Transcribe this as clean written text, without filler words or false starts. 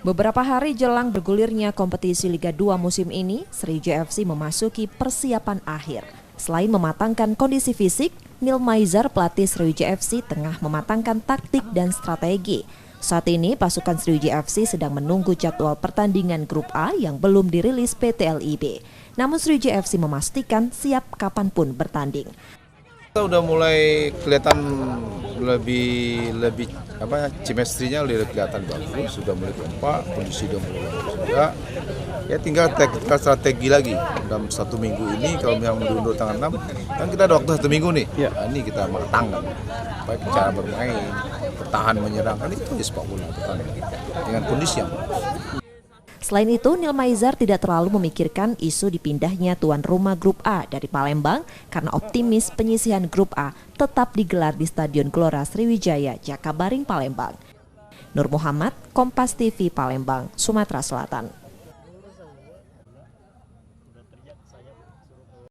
Beberapa hari jelang bergulirnya kompetisi Liga 2 musim ini, Sriwijaya FC memasuki persiapan akhir. Selain mematangkan kondisi fisik, Neil Maizar, pelatih Sriwijaya FC, tengah mematangkan taktik dan strategi. Saat ini pasukan Sriwijaya FC sedang menunggu jadwal pertandingan Grup A yang belum dirilis PT LIB. Namun Sriwijaya FC memastikan siap kapanpun bertanding. Kita udah mulai kelihatan lebih chemistry-nya udah kelihatan bagus, sudah mulai kompak, kondisi udah mulai bagus juga. Ya tinggal kita strategi lagi dalam 1 minggu ini. Kalau yang diundur tanggal 6, kan kita ada waktu 1 minggu nih. Ya. Nah, ini kita matangkan, baik cara bermain, bertahan, menyerang, kan itu sepak bola pertandingan dengan kondisi yang bagus. Selain itu, Neil Maizar tidak terlalu memikirkan isu dipindahnya tuan rumah Grup A dari Palembang karena optimis penyisihan Grup A tetap digelar di Stadion Gelora Sriwijaya, Jakabaring, Palembang. Nur Muhammad, Kompas TV, Palembang, Sumatera Selatan.